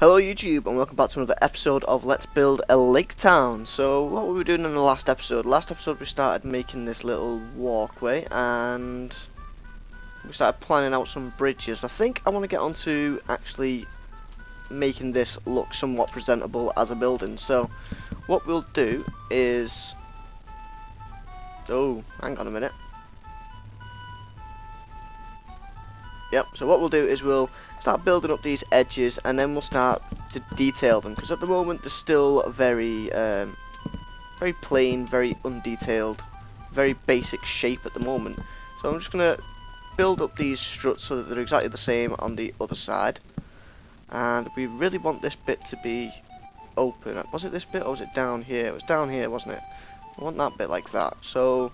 Hello YouTube and welcome back to another episode of Let's Build a Lake Town. So what were we doing in the last episode? Last episode we started making this little walkway and we started planning out some bridges. I think I want to get onto actually making this look somewhat presentable as a building. So what we'll do is... Oh, hang on a minute. Yep, so what we'll do is we'll start building up these edges and then we'll start to detail them, because at the moment they're still very very plain, very undetailed, very basic shape at the moment. So I'm just going to build up these struts so that they're exactly the same on the other side. And we really want this bit to be open. Was it this bit or was it down here? It was down here, wasn't it? I want that bit like that. So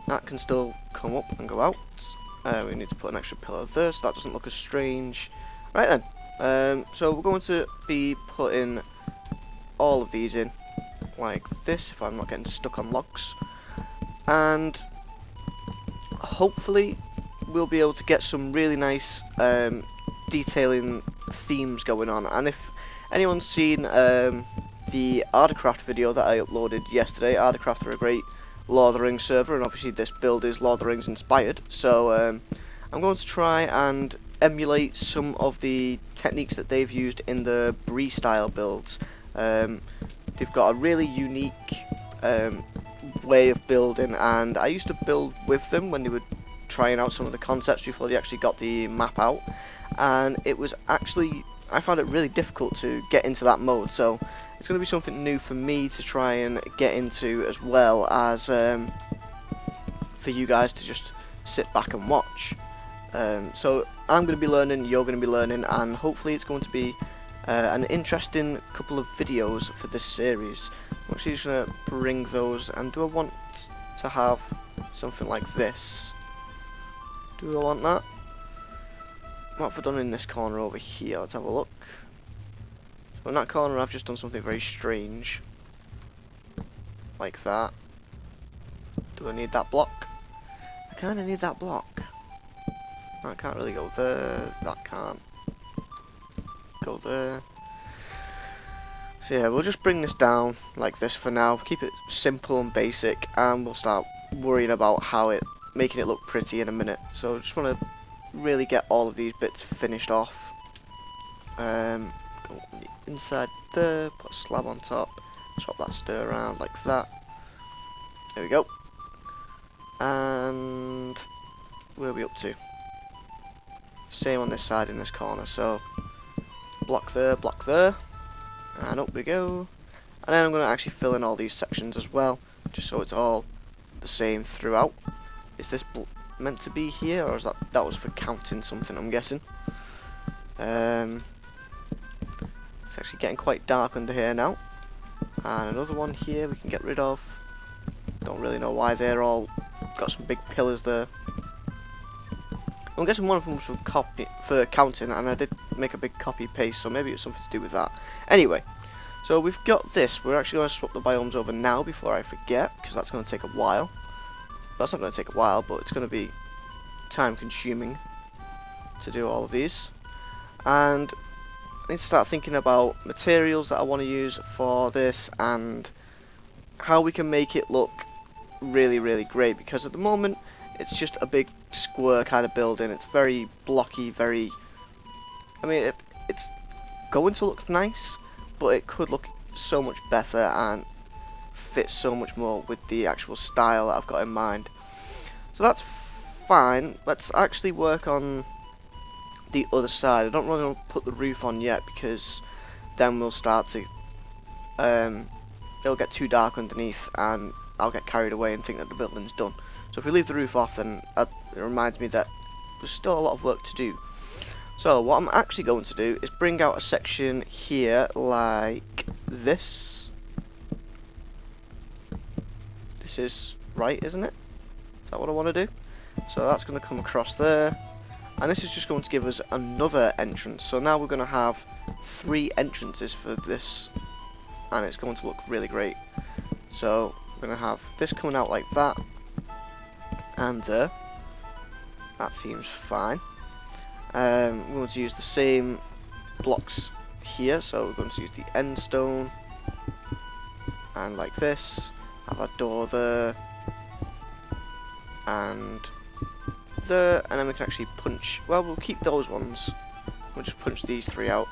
that can still come up and go out. We need to put an extra pillar there so that doesn't look as strange. Right then, so we're going to be putting all of these in like this if I'm not getting stuck on logs. And hopefully we'll be able to get some really nice detailing themes going on. And if anyone's seen the dakrcraft video that I uploaded yesterday, dakrcraft are a great Lord of the Rings server, and obviously this build is Lord of the Rings inspired, so I'm going to try and emulate some of the techniques that they've used in the Brie style builds. They've got a really unique way of building, and I used to build with them when they were trying out some of the concepts before they actually got the map out, and it was actually, I found it really difficult to get into that mode, so it's going to be something new for me to try and get into, as well as for you guys to just sit back and watch. So I'm going to be learning, you're going to be learning, and hopefully it's going to be an interesting couple of videos for this series. I'm actually just going to bring those, and do I want to have something like this? Do I want that? What have I done in this corner over here? Let's have a look. So in that corner I've just done something very strange. Like that. Do I need that block? I kinda need that block. I can't really go there. That can't go there. So yeah, we'll just bring this down like this for now. Keep it simple and basic, and we'll start worrying about making it look pretty in a minute. So I just want to really get all of these bits finished off. Go on the inside there, put a slab on top, swap that stir around like that. There we go. And where are we up to? Same on this side in this corner, so block there, and up we go. And then I'm going to actually fill in all these sections as well, just so it's all the same throughout. Is this meant to be here, or is that was for counting something, I'm guessing? It's actually getting quite dark under here now. And another one here we can get rid of. Don't really know why they're all got some big pillars there. I'm guessing one of them was for counting, and I did make a big copy paste, so maybe it's something to do with that. Anyway, so we've got this. We're actually going to swap the biomes over now before I forget, because that's going to take a while. That's not going to take a while, but it's going to be time consuming to do all of these. And I need to start thinking about materials that I want to use for this and how we can make it look really, really great, because at the moment it's just a big square kind of building. It's very blocky, I mean, it's going to look nice, but it could look so much better and fit so much more with the actual style that I've got in mind. So that's fine. Let's actually work on the other side. I don't really want to put the roof on yet, because then we'll start to it'll get too dark underneath and I'll get carried away and think that the building's done. So if we leave the roof off, then it reminds me that there's still a lot of work to do. So what I'm actually going to do is bring out a section here like this. This is right, isn't it? Is that what I want to do? So that's going to come across there, and this is just going to give us another entrance. So now we're going to have 3 entrances for this, and it's going to look really great. So we're going to have this coming out like that, and there. That seems fine. We're going to use the same blocks here, so we're going to use the end stone, and like this, have a door there, and there, and then we can actually punch, well, we'll keep those ones, we'll just punch these three out.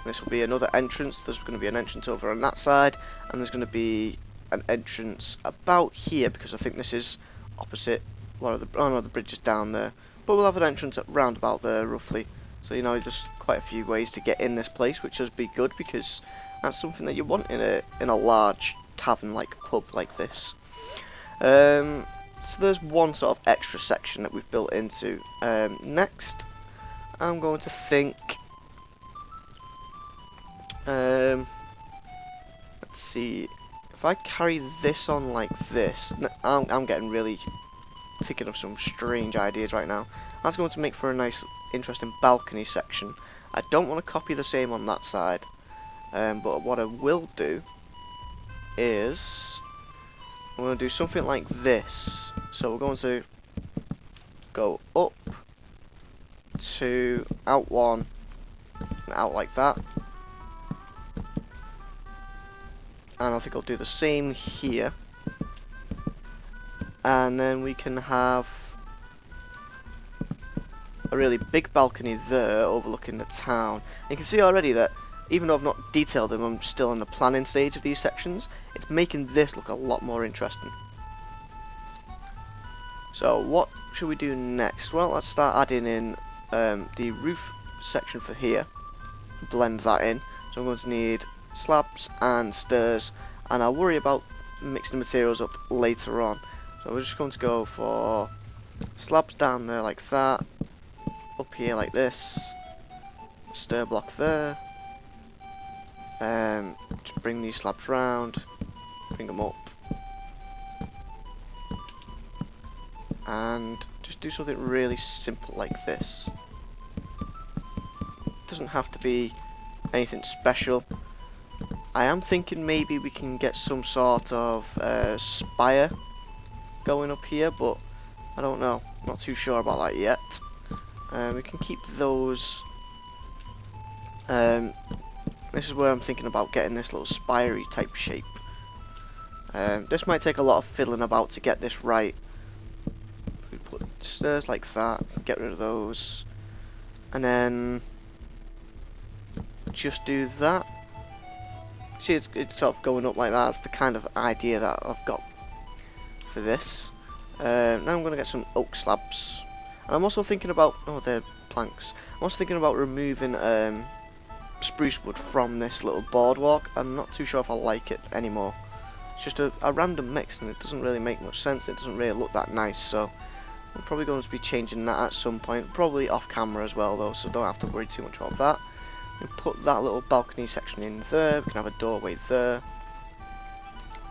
This will be another entrance. There's going to be an entrance over on that side, and there's going to be an entrance about here, because I think this is opposite one of the, oh no, the bridge is down there, but we'll have an entrance at round about there roughly. So you know, there's quite a few ways to get in this place, which would be good, because that's something that you want in a large tavern like pub like this. So there's one sort of extra section that we've built into. Next, I'm going to think. Let's see. If I carry this on like this, I'm getting really thinking of some strange ideas right now. That's going to make for a nice, interesting balcony section. I don't want to copy the same on that side, but what I will do is I'm going to do something like this. So we're going to go up to out one and out like that. And I think I'll do the same here. And then we can have a really big balcony there overlooking the town. And you can see already that even though I've not detailed them, I'm still in the planning stage of these sections. It's making this look a lot more interesting. So what should we do next? Well, let's start adding in the roof section for here. Blend that in. So I'm going to need slabs and stairs, and I'll worry about mixing the materials up later on. So we're just going to go for slabs down there like that, up here like this, stair block there, just bring these slabs round, bring them up, and just do something really simple like this. It doesn't have to be anything special. I am thinking maybe we can get some sort of spire going up here, but I don't know. Not too sure about that yet. We can keep those. This is where I'm thinking about getting this little spirey type shape. This might take a lot of fiddling about to get this right. We put stairs like that, get rid of those, and then just do that. See, it's sort of going up like that. That's the kind of idea that I've got for this. Now I'm going to get some oak slabs. And I'm also thinking about, oh, they're planks. I'm also thinking about removing spruce wood from this little boardwalk. I'm not too sure if I like it anymore. It's just a random mix, and it doesn't really make much sense. It doesn't really look that nice, so I'm probably going to be changing that at some point. Probably off camera as well, though, so don't have to worry too much about that. We put that little balcony section in there. We can have a doorway there.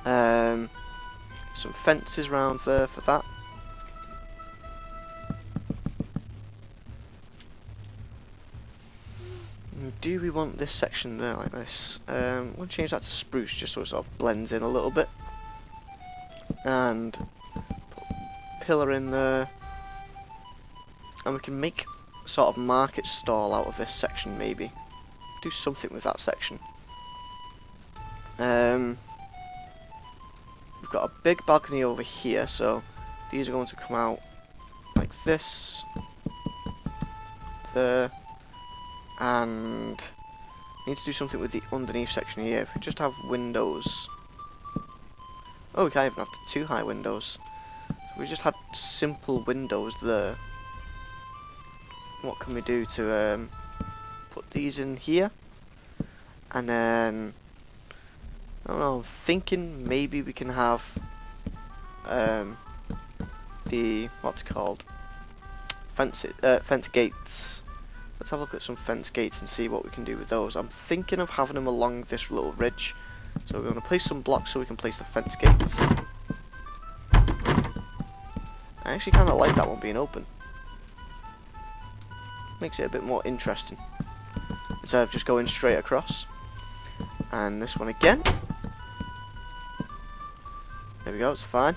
Some fences around there for that. Do we want this section there like this? We'll change that to spruce just so it sort of blends in a little bit. And put a pillar in there. And we can make a sort of market stall out of this section maybe. Do something with that section. We've got a big balcony over here, so these are going to come out like this, there, and need to do something with the underneath section here. If we just have windows, oh, we can't even have two high windows. So we just had simple windows there. What can we do to put these in here? And then I don't know, I'm thinking maybe we can have the, what's it called, fence gates. Let's have a look at some fence gates and see what we can do with those. I'm thinking of having them along this little ridge. So we're going to place some blocks so we can place the fence gates. I actually kind of like that one being open. Makes it a bit more interesting, instead of just going straight across. And this one again. There we go, it's fine.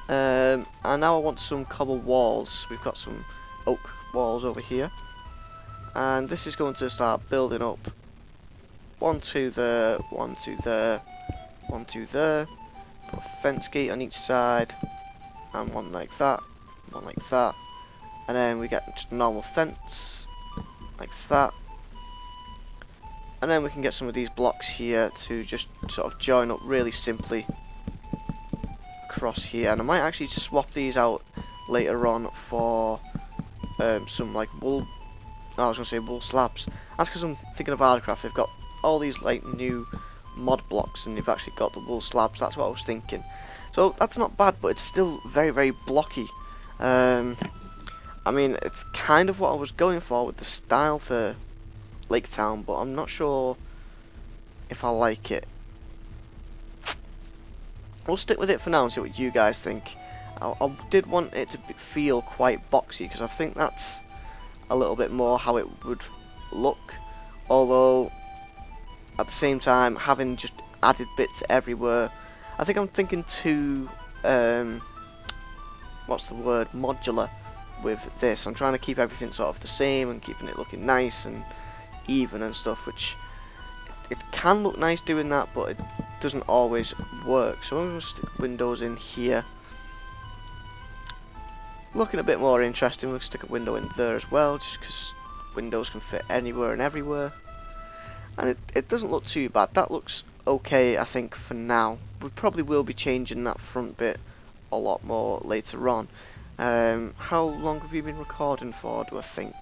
And now I want some cobble walls. We've got some oak walls over here. And this is going to start building up 1, 2 there, 1, 2 there, 1, 2 there. Put a fence gate on each side, and one like that, one like that. And then we get just normal fence, like that. And then we can get some of these blocks here to just sort of join up really simply across here. And I might actually swap these out later on for some like wool. I was going to say wool slabs. That's because I'm thinking of Ardcraft. They've got all these like new mod blocks and they've actually got the wool slabs. That's what I was thinking. So that's not bad, but it's still very, very blocky. I mean, it's kind of what I was going for with the style for Lake Town, but I'm not sure if I like it. We'll stick with it for now and see what you guys think. I did want it to feel quite boxy because I think that's a little bit more how it would look. Although, at the same time, having just added bits everywhere, I think I'm thinking too, what's the word, modular with this. I'm trying to keep everything sort of the same and keeping it looking nice and even and stuff, which it can look nice doing that, but it doesn't always work. So I'm going to stick windows in here. Looking a bit more interesting, we'll stick a window in there as well, just because windows can fit anywhere and everywhere. And it doesn't look too bad. That looks okay, I think, for now. We probably will be changing that front bit a lot more later on. How long have you been recording for, do I think?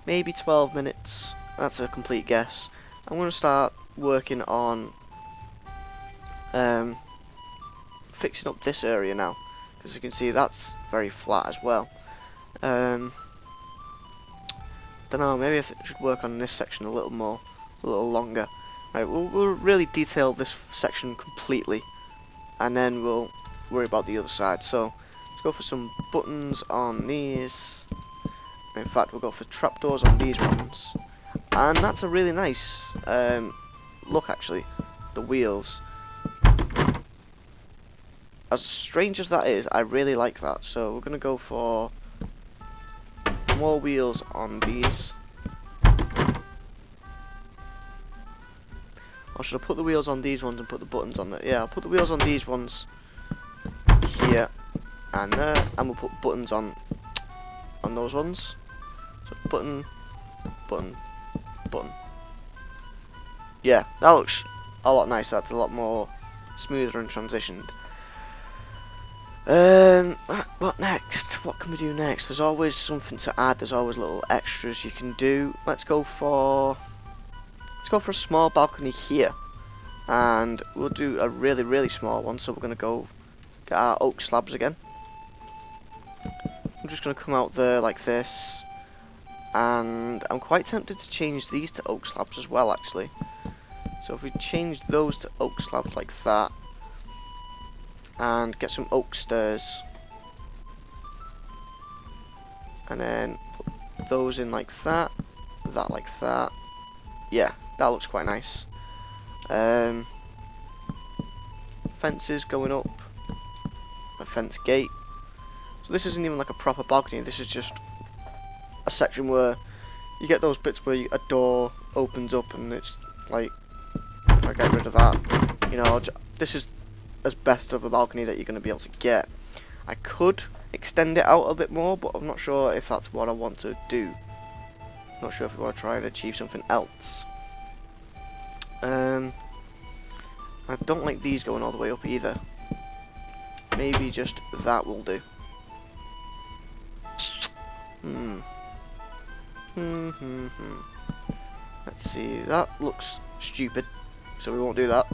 Maybe 12 minutes. That's a complete guess. I'm going to start working on fixing up this area now. As you can see, that's very flat as well. Don't know, maybe I should work on this section a little more, a little longer. Right, we'll really detail this section completely, and then we'll worry about the other side. So, let's go for some buttons on these. In fact, we'll go for trapdoors on these ones. And that's a really nice look, actually. The wheels. As strange as that is, I really like that. So we're going to go for more wheels on these. Or should I put the wheels on these ones and put the buttons on there? Yeah, I'll put the wheels on these ones here and there, and we'll put buttons on those ones. So button, button, button. Yeah, that looks a lot nicer. That's a lot more smoother and transitioned. What next? What can we do next? There's always something to add. There's always little extras you can do. Let's go for a small balcony here, and we'll do a really, really small one. So we're gonna go get our oak slabs again. I'm just gonna come out there like this, and I'm quite tempted to change these to oak slabs as well, actually. So if we change those to oak slabs like that, and get some oak stairs, and then put those in like that, that like that. Yeah, that looks quite nice. Fences going up, a fence gate. So this isn't even like a proper balcony. This is just a section where you get those bits where a door opens up, and it's like, if I get rid of that, you know, this is as best of a balcony that you're going to be able to get. I could extend it out a bit more, but I'm not sure if that's what I want to do. Not sure if we want to try and achieve something else. I don't like these going all the way up either. Maybe just that will do. Let's see, that looks stupid, so we won't do that.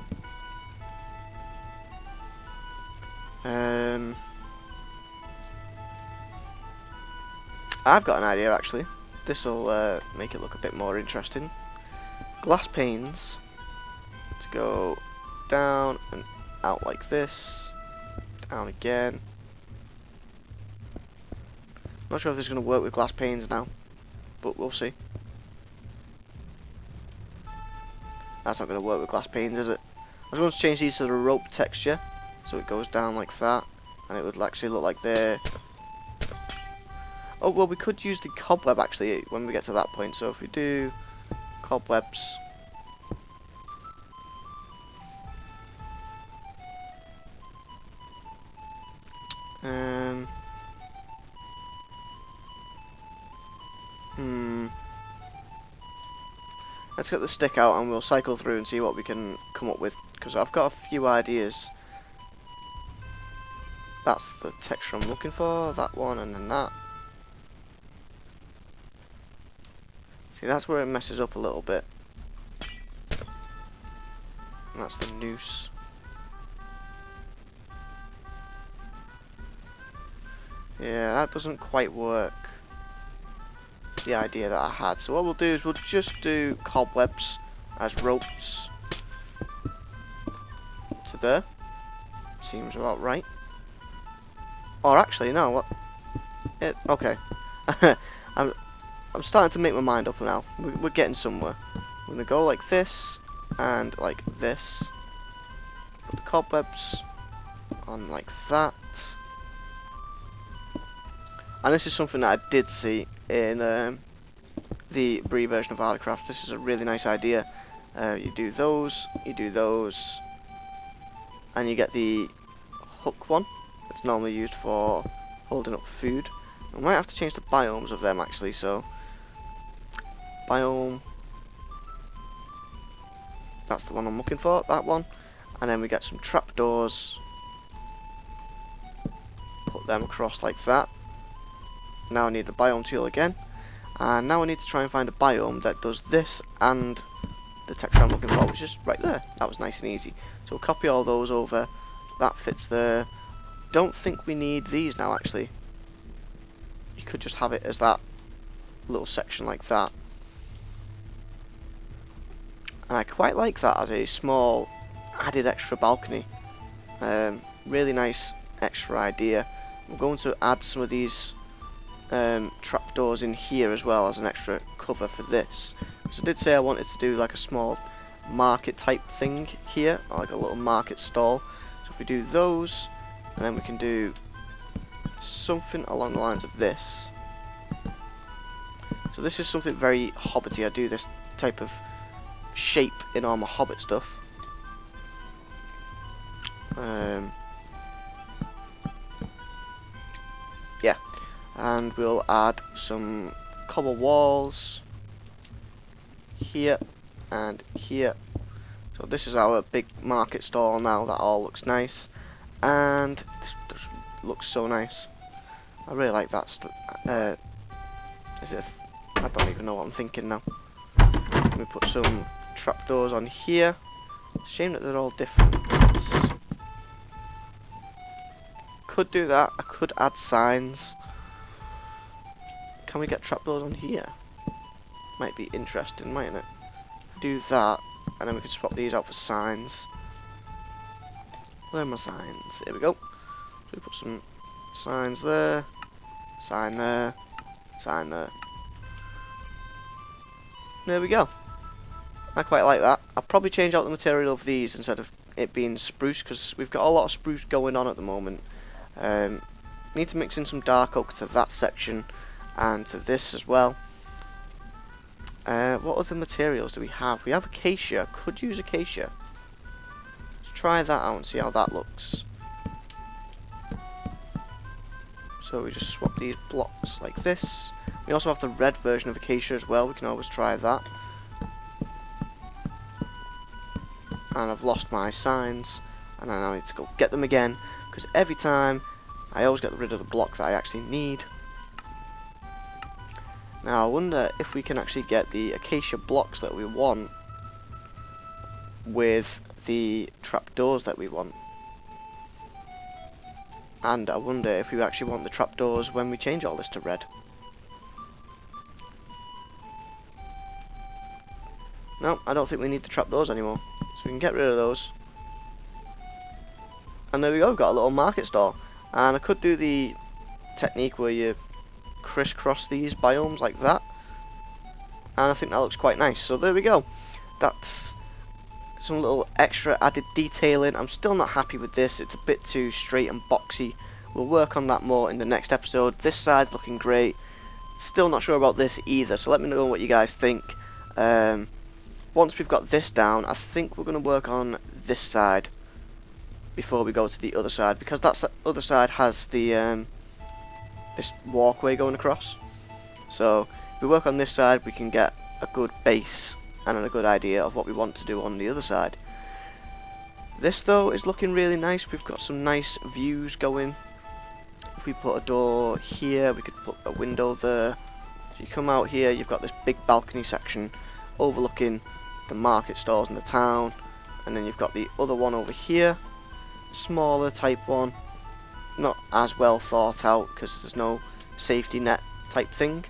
I've got an idea, actually. This will make it look a bit more interesting. Glass panes to go down and out like this, down again. Not sure if this is going to work with glass panes now, but we'll see. That's not going to work with glass panes, is it? I was going to change these to the rope texture, so it goes down like that, and it would actually look like they're... Oh, well, we could use the cobweb, actually, when we get to that point. So if we do cobwebs let's get the stick out and we'll cycle through and see what we can come up with, because I've got a few ideas. That's the texture I'm looking for, that one, and then that. See, that's where it messes up a little bit. And that's the noose. Yeah, that doesn't quite work. The idea that I had. So what we'll do is we'll just do cobwebs as ropes to there. Seems about right. Or actually, no. What? Okay. I'm starting to make my mind up now. We're getting somewhere. We're gonna go like this and like this. Put the cobwebs on like that. And this is something that I did see in the Bree version of dakrcraft. This is a really nice idea. You do those, and you get the hook one. It's normally used for holding up food. I might have to change the biomes of them actually, so biome, that's the one I'm looking for, that one. And then we get some trapdoors, put them across like that. Now I need the biome tool again, and now I need to try and find a biome that does this and the texture I'm looking for, which is right there. That was nice and easy. So we'll copy all those over. That fits there. Don't think we need these now actually. You could just have it as that little section like that. And I quite like that as a small added extra balcony. Really nice extra idea. We're going to add some of these trapdoors in here as well as an extra cover for this. So I did say I wanted to do like a small market type thing here, or like a little market stall. So if we do those, and then we can do something along the lines of this. So this is something very Hobbity. I do this type of shape in all my Hobbit stuff. Yeah, and we'll add some cobble walls here and here. So this is our big market stall now. That all looks nice, and this looks so nice. I really like that. I don't even know what I'm thinking now. Let me put some trapdoors on here. It's a shame that they're all different. Could do that. I could add signs. Can we get trapdoors on here? Might be interesting, mightn't it? Do that, and then we can swap these out for signs. Where are my signs? Here we go. So we put some signs there, sign there, sign there. There we go. I quite like that. I'll probably change out the material of these instead of it being spruce, because we've got a lot of spruce going on at the moment. Need to mix in some dark oak to that section and to this as well. What other materials do we have? We have acacia. Could use acacia. Let's try that out and see how that looks. So we just swap these blocks like this. We also have the red version of acacia as well. We can always try that. And I've lost my signs, and then I need to go get them again, because every time I always get rid of the block that I actually need. Now I wonder if we can actually get the acacia blocks that we want with the trapdoors that we want. And I wonder if we actually want the trapdoors when we change all this to red. No, I don't think we need the trapdoors anymore. So we can get rid of those. And there we go, we've got a little market stall. And I could do the technique where you crisscross these biomes like that. And I think that looks quite nice. So there we go. That's some little extra added detailing. I'm still not happy with this. It's a bit too straight and boxy. We'll work on that more in the next episode. This side's looking great. Still not sure about this either. So let me know what you guys think. Once we've got this down, I think we're going to work on this side before we go to the other side, because that other side has the this walkway going across. So if we work on this side, we can get a good base and a good idea of what we want to do on the other side. This though is looking really nice. We've got some nice views going. If we put a door here, we could put a window there. So you come out here, you've got this big balcony section overlooking the market stalls in the town, and then you've got the other one over here, smaller type one, not as well thought out because there's no safety net type thing.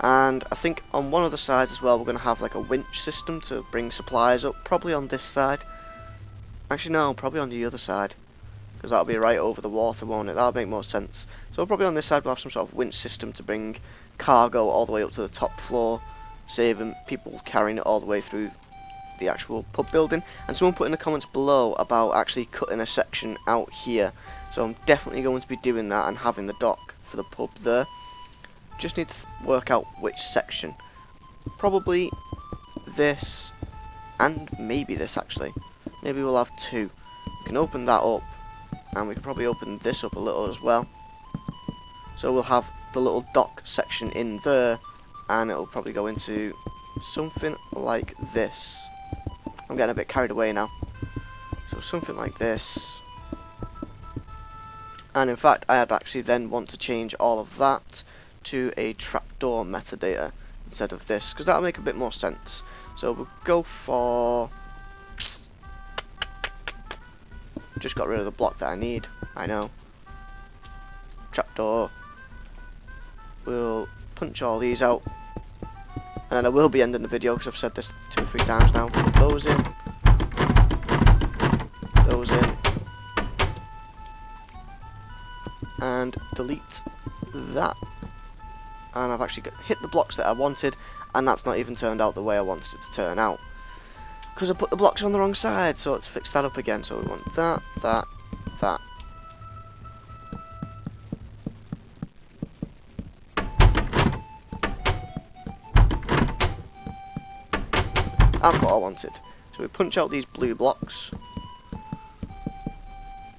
And I think on one of the sides as well we're going to have like a winch system to bring supplies up, probably on this side. Actually no, probably on the other side, because that'll be right over the water, won't it? That'll make more sense. So probably on this side we'll have some sort of winch system to bring cargo all the way up to the top floor, saving people carrying it all the way through the actual pub building. And someone put in the comments below about actually cutting a section out here, so I'm definitely going to be doing that and having the dock for the pub there. Just need to work out which section. Probably this, and maybe this actually. Maybe we'll have two. We can open that up, and we can probably open this up a little as well. So we'll have the little dock section in there, and it'll probably go into something like this. I'm getting a bit carried away now. So something like this. And in fact, I'd actually then want to change all of that to a trapdoor metadata instead of this, because that'll make a bit more sense. So we'll go for... Just got rid of the block that I need, I know. Trapdoor. We'll punch all these out. And then I will be ending the video because I've said this 2 or 3 times now. Put those in. Those in. And delete that. And I've actually hit the blocks that I wanted, and that's not even turned out the way I wanted it to turn out, because I put the blocks on the wrong side. So let's fix that up again. So we want that, that, that. That's what I wanted. So we punch out these blue blocks,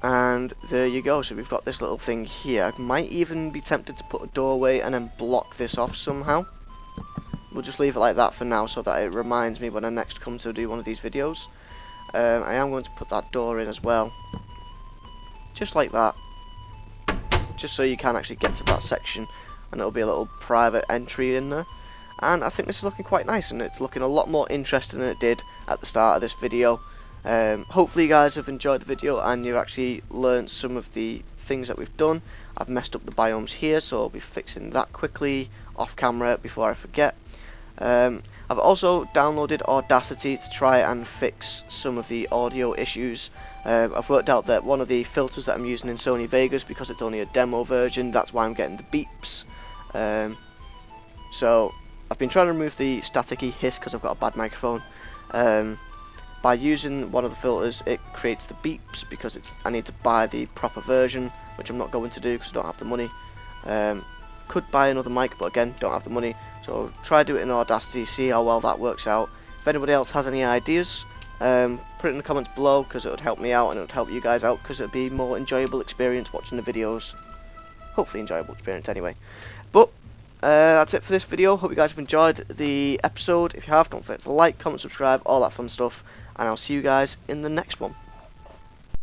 and there you go. So we've got this little thing here. I might even be tempted to put a doorway and then block this off somehow. We'll just leave it like that for now, so that it reminds me when I next come to do one of these videos. I am going to put that door in as well, just like that, just so you can actually get to that section, and it'll be a little private entry in there. And I think this is looking quite nice, and it's looking a lot more interesting than it did at the start of this video. Hopefully you guys have enjoyed the video and you've actually learned some of the things that we've done. I've messed up the biomes here, so I'll be fixing that quickly off camera before I forget. I've also downloaded Audacity to try and fix some of the audio issues. I've worked out that one of the filters that I'm using in Sony Vegas, because it's only a demo version, that's why I'm getting the beeps. So I've been trying to remove the staticky hiss because I've got a bad microphone. By using one of the filters, it creates the beeps because I need to buy the proper version, which I'm not going to do because I don't have the money. Could buy another mic, but again, don't have the money. So try do it in Audacity, see how well that works out. If anybody else has any ideas, put it in the comments below, because it would help me out and it would help you guys out, because it would be a more enjoyable experience watching the videos. Hopefully enjoyable experience anyway. But that's it for this video. Hope you guys have enjoyed the episode. If you have, don't forget to like, comment, subscribe, all that fun stuff, and I'll see you guys in the next one.